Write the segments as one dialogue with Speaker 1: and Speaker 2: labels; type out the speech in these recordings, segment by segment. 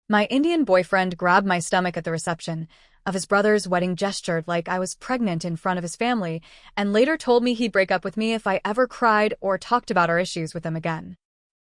Speaker 1: My Indian boyfriend grabbed my stomach at the reception of his brother's wedding, gestured like I was pregnant in front of his family, and later told me he'd break up with me if I ever cried or talked about our issues with him again.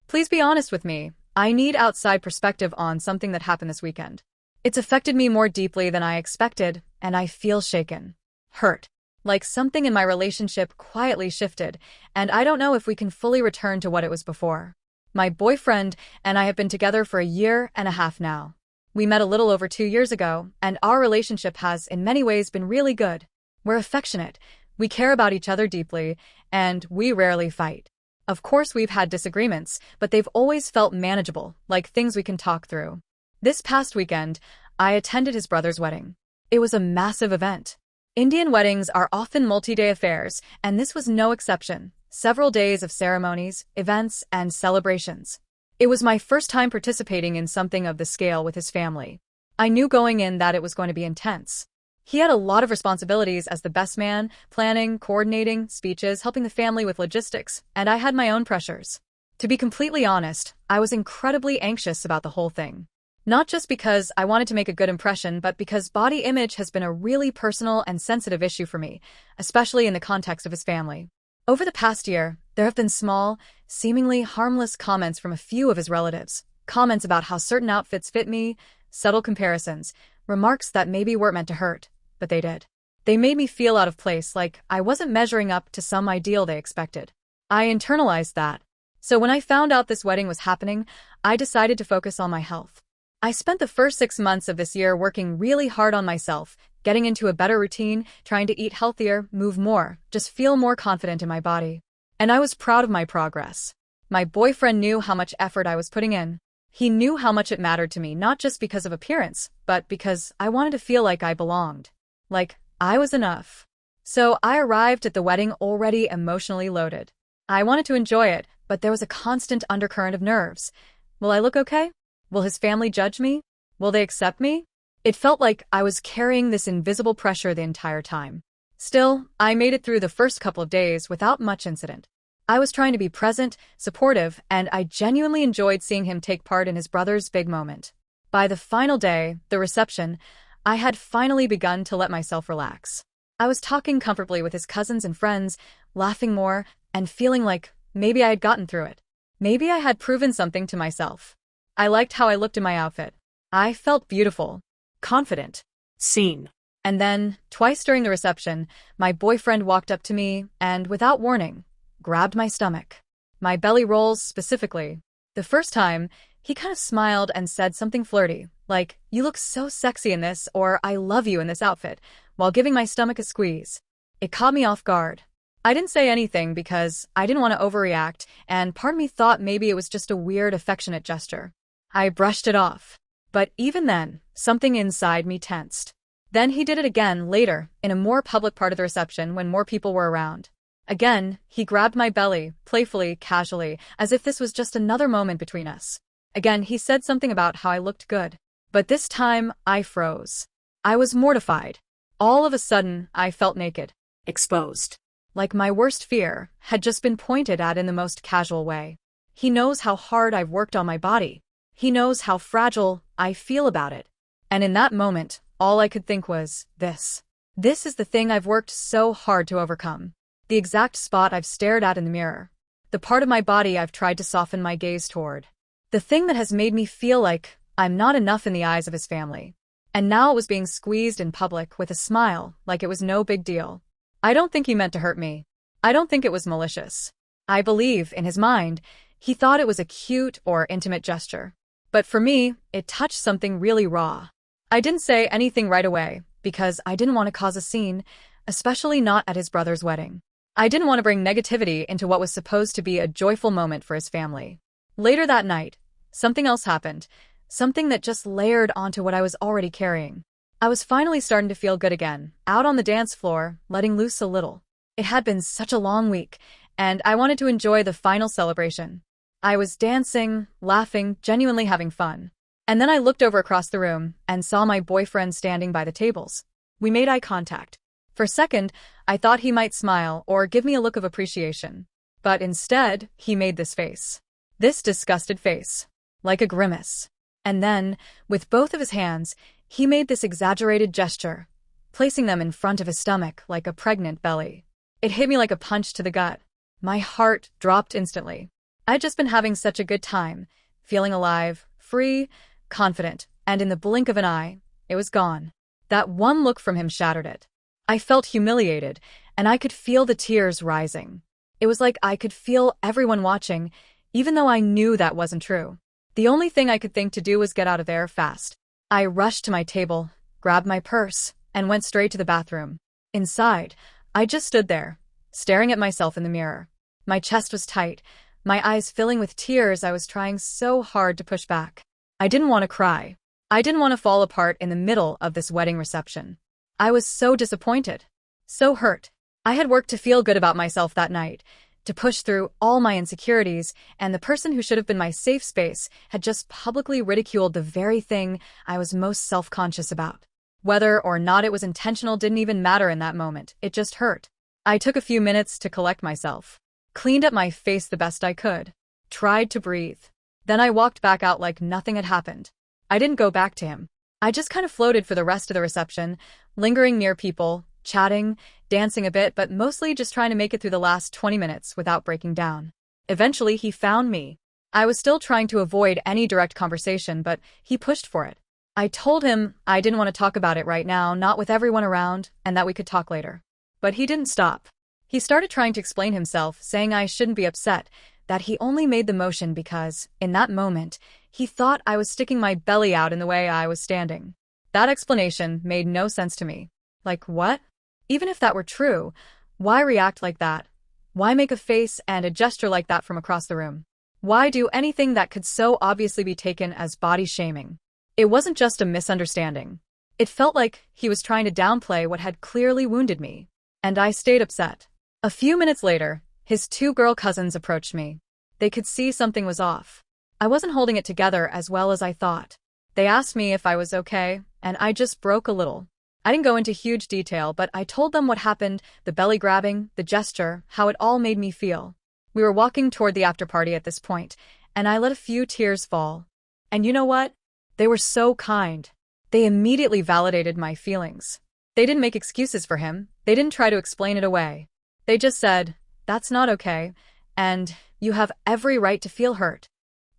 Speaker 1: Please be honest with me. I need outside perspective on something that happened this weekend. It's affected me more deeply than I expected, and I feel shaken. Hurt. Like something in my relationship quietly shifted, and I don't know if we can fully return to what it was before. My boyfriend and I have been together for a year and a half now. We met a little over 2 years ago, and our relationship has, in many ways, been really good. We're affectionate, we care about each other deeply, and we rarely fight. Of course, we've had disagreements, but they've always felt manageable, like things we can talk through. This past weekend, I attended his brother's wedding. It was a massive event. Indian weddings are often multi-day affairs, and this was no exception. Several days of ceremonies, events, and celebrations. It was my first time participating in something of the scale with his family. I knew going in that it was going to be intense. He had a lot of responsibilities as the best man, planning, coordinating, speeches, helping the family with logistics, and I had my own pressures. To be completely honest, I was incredibly anxious about the whole thing. Not just because I wanted to make a good impression, but because body image has been a really personal and sensitive issue for me, especially in the context of his family. Over the past year, there have been small, seemingly harmless comments from a few of his relatives. Comments about how certain outfits fit me, subtle comparisons, remarks that maybe weren't meant to hurt, but they did. They made me feel out of place, like I wasn't measuring up to some ideal they expected. I internalized that. So when I found out this wedding was happening, I decided to focus on my health. I spent the first 6 months of this year working really hard on myself, getting into a better routine, trying to eat healthier, move more, just feel more confident in my body. And I was proud of my progress. My boyfriend knew how much effort I was putting in. He knew how much it mattered to me, not just because of appearance, but because I wanted to feel like I belonged. Like I was enough. So I arrived at the wedding already emotionally loaded. I wanted to enjoy it, but there was a constant undercurrent of nerves. Will I look okay? Will his family judge me? Will they accept me? It felt like I was carrying this invisible pressure the entire time. Still, I made it through the first couple of days without much incident. I was trying to be present, supportive, and I genuinely enjoyed seeing him take part in his brother's big moment. By the final day, the reception, I had finally begun to let myself relax. I was talking comfortably with his cousins and friends, laughing more, and feeling like maybe I had gotten through it. Maybe I had proven something to myself. I liked how I looked in my outfit. I felt beautiful, confident, seen. And then, twice during the reception, my boyfriend walked up to me and, without warning, grabbed my stomach. My belly rolls specifically. The first time, he kind of smiled and said something flirty, like, "You look so sexy in this," or "I love you in this outfit," while giving my stomach a squeeze. It caught me off guard. I didn't say anything because I didn't want to overreact, and part of me thought maybe it was just a weird, affectionate gesture. I brushed it off. But even then, something inside me tensed. Then he did it again later, in a more public part of the reception when more people were around. Again, he grabbed my belly, playfully, casually, as if this was just another moment between us. Again, he said something about how I looked good. But this time, I froze. I was mortified. All of a sudden, I felt naked. Exposed. Like my worst fear had just been pointed at in the most casual way. He knows how hard I've worked on my body. He knows how fragile I feel about it. And in that moment, all I could think was, this. This is the thing I've worked so hard to overcome. The exact spot I've stared at in the mirror. The part of my body I've tried to soften my gaze toward. The thing that has made me feel like I'm not enough in the eyes of his family. And now it was being squeezed in public with a smile, like it was no big deal. I don't think he meant to hurt me. I don't think it was malicious. I believe, in his mind, he thought it was a cute or intimate gesture. But for me, it touched something really raw. I didn't say anything right away, because I didn't want to cause a scene, especially not at his brother's wedding. I didn't want to bring negativity into what was supposed to be a joyful moment for his family. Later that night, something else happened, something that just layered onto what I was already carrying. I was finally starting to feel good again, out on the dance floor, letting loose a little. It had been such a long week, and I wanted to enjoy the final celebration. I was dancing, laughing, genuinely having fun. And then I looked over across the room and saw my boyfriend standing by the tables. We made eye contact. For a second, I thought he might smile or give me a look of appreciation. But instead, he made this face. This disgusted face. Like a grimace. And then, with both of his hands, he made this exaggerated gesture, placing them in front of his stomach like a pregnant belly. It hit me like a punch to the gut. My heart dropped instantly. I'd just been having such a good time, feeling alive, free, confident, and in the blink of an eye, it was gone. That one look from him shattered it. I felt humiliated, and I could feel the tears rising. It was like I could feel everyone watching, even though I knew that wasn't true. The only thing I could think to do was get out of there fast. I rushed to my table, grabbed my purse, and went straight to the bathroom. Inside, I just stood there, staring at myself in the mirror. My chest was tight, my eyes filling with tears I was trying so hard to push back. I didn't want to cry. I didn't want to fall apart in the middle of this wedding reception. I was so disappointed, so hurt. I had worked to feel good about myself that night, to push through all my insecurities, and the person who should have been my safe space had just publicly ridiculed the very thing I was most self-conscious about. Whether or not it was intentional didn't even matter in that moment, it just hurt. I took a few minutes to collect myself, cleaned up my face the best I could, tried to breathe. Then I walked back out like nothing had happened. I didn't go back to him. I just kind of floated for the rest of the reception, lingering near people, chatting, dancing a bit, but mostly just trying to make it through the last 20 minutes without breaking down. Eventually, he found me. I was still trying to avoid any direct conversation, but he pushed for it. I told him I didn't want to talk about it right now, not with everyone around, and that we could talk later. But he didn't stop. He started trying to explain himself, saying I shouldn't be upset, that he only made the motion because, in that moment, he thought I was sticking my belly out in the way I was standing. That explanation made no sense to me. Like, what? Even if that were true, why react like that? Why make a face and a gesture like that from across the room? Why do anything that could so obviously be taken as body shaming? It wasn't just a misunderstanding. It felt like he was trying to downplay what had clearly wounded me. And I stayed upset. A few minutes later, his two girl cousins approached me. They could see something was off. I wasn't holding it together as well as I thought. They asked me if I was okay, and I just broke a little. I didn't go into huge detail, but I told them what happened, the belly grabbing, the gesture, how it all made me feel. We were walking toward the after party at this point, and I let a few tears fall. And you know what? They were so kind. They immediately validated my feelings. They didn't make excuses for him. They didn't try to explain it away. They just said, "That's not okay, and you have every right to feel hurt."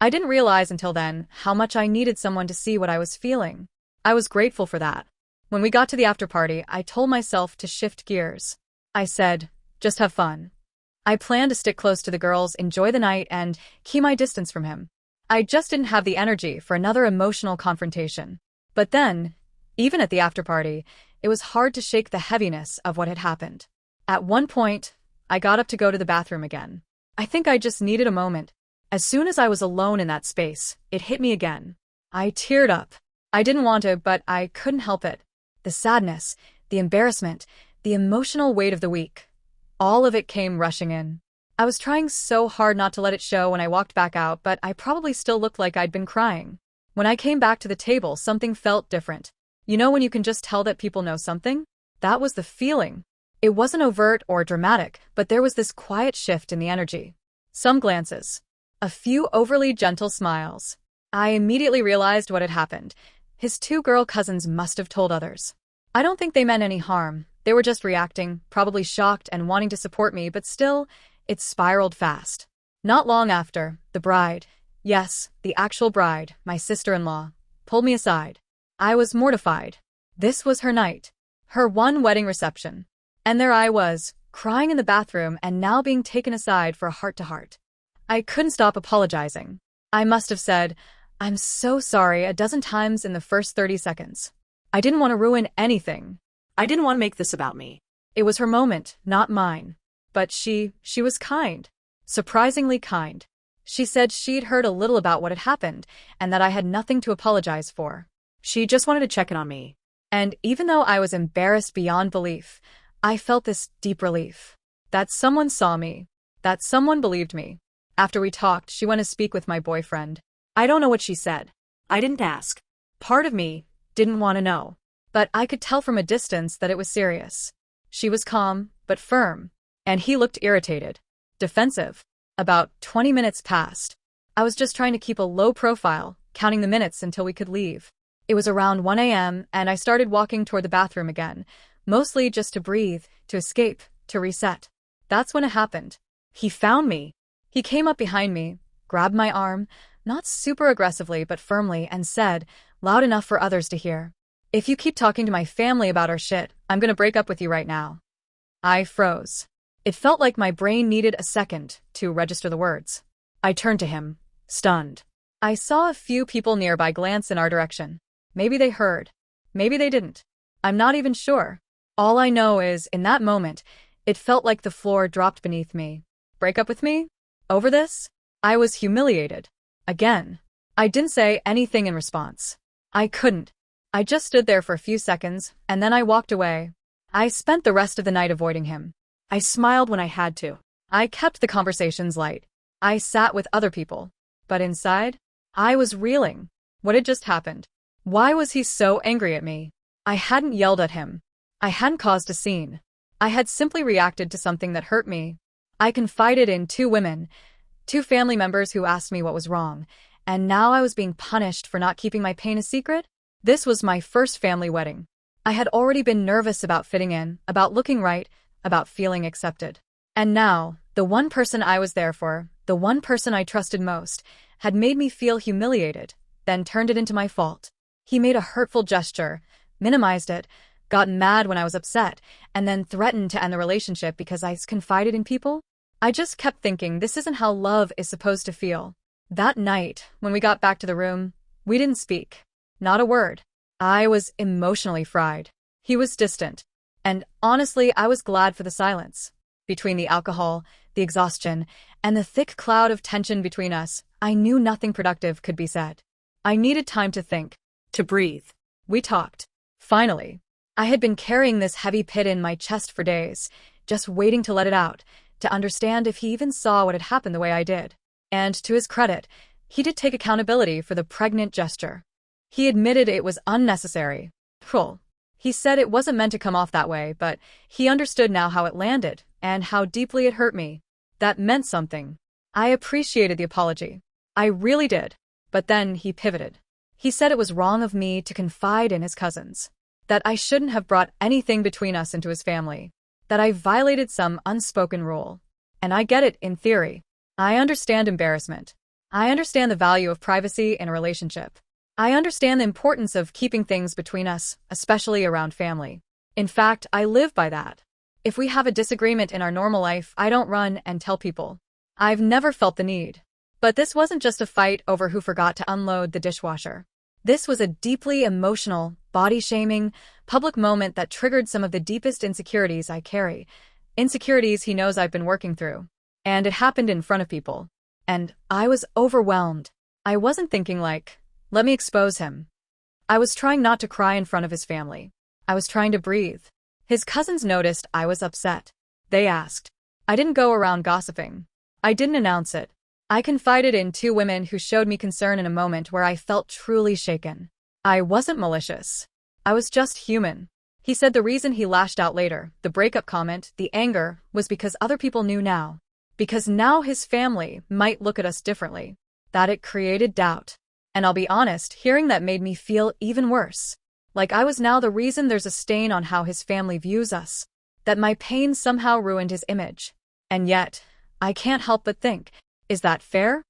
Speaker 1: I didn't realize until then how much I needed someone to see what I was feeling. I was grateful for that. When we got to the after party, I told myself to shift gears. I said, just have fun. I planned to stick close to the girls, enjoy the night, and keep my distance from him. I just didn't have the energy for another emotional confrontation. But then, even at the after party, it was hard to shake the heaviness of what had happened. At one point, I got up to go to the bathroom again. I think I just needed a moment. As soon as I was alone in that space, it hit me again. I teared up. I didn't want to, but I couldn't help it. The sadness, the embarrassment, the emotional weight of the week. All of it came rushing in. I was trying so hard not to let it show when I walked back out, but I probably still looked like I'd been crying. When I came back to the table, something felt different. You know when you can just tell that people know something? That was the feeling. It wasn't overt or dramatic, but there was this quiet shift in the energy. Some glances. A few overly gentle smiles. I immediately realized what had happened. His two girl cousins must have told others. I don't think they meant any harm. They were just reacting, probably shocked and wanting to support me, but still, it spiraled fast. Not long after, the bride, yes, the actual bride, my sister-in-law, pulled me aside. I was mortified. This was her night. Her one wedding reception. And there I was, crying in the bathroom and now being taken aside for a heart-to-heart. I couldn't stop apologizing. I must have said, "I'm so sorry," a dozen times in the first 30 seconds. I didn't want to ruin anything.
Speaker 2: I didn't want to make this about me.
Speaker 1: It was her moment, not mine. But she was kind. Surprisingly kind. She said she'd heard a little about what had happened and that I had nothing to apologize for.
Speaker 2: She just wanted to check in on me.
Speaker 1: And even though I was embarrassed beyond belief, I felt this deep relief. That someone saw me. That someone believed me. After we talked, she went to speak with my boyfriend. I don't know what she said.
Speaker 2: I didn't ask.
Speaker 1: Part of me didn't want to know. But I could tell from a distance that it was serious. She was calm, but firm. And he looked irritated. Defensive. About 20 minutes passed. I was just trying to keep a low profile, counting the minutes until we could leave. It was around 1 a.m., and I started walking toward the bathroom again, mostly just to breathe, to escape, to reset. That's when it happened. He found me. He came up behind me, grabbed my arm, not super aggressively but firmly, and said, loud enough for others to hear, "If you keep talking to my family about our shit, I'm gonna break up with you right now." I froze. It felt like my brain needed a second to register the words. I turned to him, stunned. I saw a few people nearby glance in our direction. Maybe they heard. Maybe they didn't. I'm not even sure. All I know is, in that moment, it felt like the floor dropped beneath me. Break up with me? Over this? I was humiliated. Again. I didn't say anything in response. I couldn't. I just stood there for a few seconds, and then I walked away. I spent the rest of the night avoiding him. I smiled when I had to. I kept the conversations light. I sat with other people. But inside, I was reeling. What had just happened? Why was he so angry at me? I hadn't yelled at him. I hadn't caused a scene. I had simply reacted to something that hurt me. I confided in two women, two family members who asked me what was wrong, and now I was being punished for not keeping my pain a secret? This was my first family wedding. I had already been nervous about fitting in, about looking right, about feeling accepted. And now, the one person I was there for, the one person I trusted most, had made me feel humiliated, then turned it into my fault. He made a hurtful gesture, minimized it, got mad when I was upset, and then threatened to end the relationship because I confided in people? I just kept thinking this isn't how love is supposed to feel. That night, when we got back to the room, we didn't speak. Not a word. I was emotionally fried. He was distant. And honestly, I was glad for the silence. Between the alcohol, the exhaustion, and the thick cloud of tension between us, I knew nothing productive could be said. I needed time to think.
Speaker 2: To breathe.
Speaker 1: We talked. Finally. I had been carrying this heavy pit in my chest for days, just waiting to let it out, to understand if he even saw what had happened the way I did. And to his credit, he did take accountability for the pregnant gesture. He admitted it was unnecessary. Cruel. He said it wasn't meant to come off that way, but he understood now how it landed, and how deeply it hurt me. That meant something. I appreciated the apology. I really did. But then he pivoted. He said it was wrong of me to confide in his cousins. That I shouldn't have brought anything between us into his family. That I violated some unspoken rule. And I get it in theory. I understand embarrassment. I understand the value of privacy in a relationship. I understand the importance of keeping things between us, especially around family. In fact, I live by that. If we have a disagreement in our normal life, I don't run and tell people. I've never felt the need. But this wasn't just a fight over who forgot to unload the dishwasher. This was a deeply emotional, body-shaming, public moment that triggered some of the deepest insecurities I carry. Insecurities he knows I've been working through. And it happened in front of people. And I was overwhelmed. I wasn't thinking like, let me expose him. I was trying not to cry in front of his family. I was trying to breathe. His cousins noticed I was upset. They asked. I didn't go around gossiping. I didn't announce it. I confided in two women who showed me concern in a moment where I felt truly shaken. I wasn't malicious. I was just human. He said the reason he lashed out later, the breakup comment, the anger, was because other people knew now. Because now his family might look at us differently. That it created doubt. And I'll be honest, hearing that made me feel even worse. Like I was now the reason there's a stain on how his family views us. That my pain somehow ruined his image. And yet, I can't help but think, is that fair?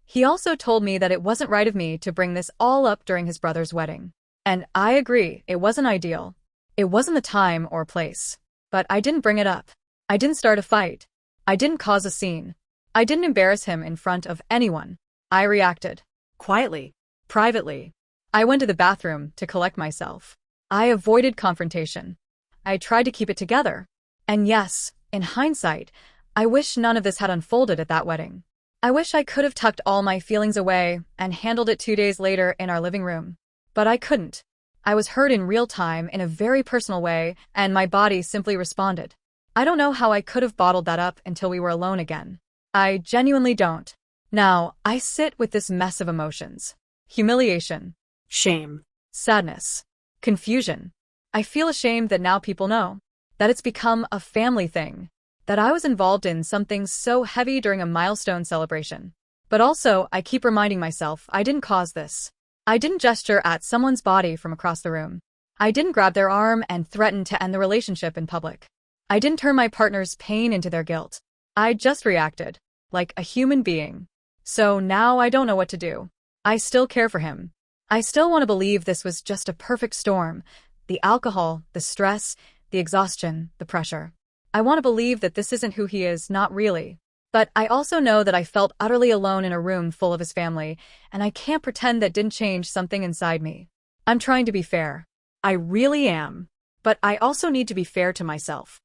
Speaker 1: He also told me that it wasn't right of me to bring this all up during his brother's wedding. And I agree, it wasn't ideal. It wasn't the time or place. But I didn't bring it up. I didn't start a fight. I didn't cause a scene. I didn't embarrass him in front of anyone. I reacted.
Speaker 2: Quietly.
Speaker 1: Privately. I went to the bathroom to collect myself. I avoided confrontation. I tried to keep it together. And yes, in hindsight, I wish none of this had unfolded at that wedding. I wish I could have tucked all my feelings away and handled it 2 days later in our living room. But I couldn't. I was hurt in real time in a very personal way, and my body simply responded. I don't know how I could have bottled that up until we were alone again. I genuinely don't. Now, I sit with this mess of emotions. Humiliation.
Speaker 2: Shame.
Speaker 1: Sadness. Confusion. I feel ashamed that now people know. That it's become a family thing. That I was involved in something so heavy during a milestone celebration. But also, I keep reminding myself I didn't cause this. I didn't gesture at someone's body from across the room. I didn't grab their arm and threaten to end the relationship in public. I didn't turn my partner's pain into their guilt. I just reacted, like a human being. So now I don't know what to do. I still care for him. I still want to believe this was just a perfect storm. The alcohol, the stress, the exhaustion, the pressure. I want to believe that this isn't who he is, not really. But I also know that I felt utterly alone in a room full of his family, and I can't pretend that didn't change something inside me. I'm trying to be fair.
Speaker 2: I really am. But I also need to be fair to myself.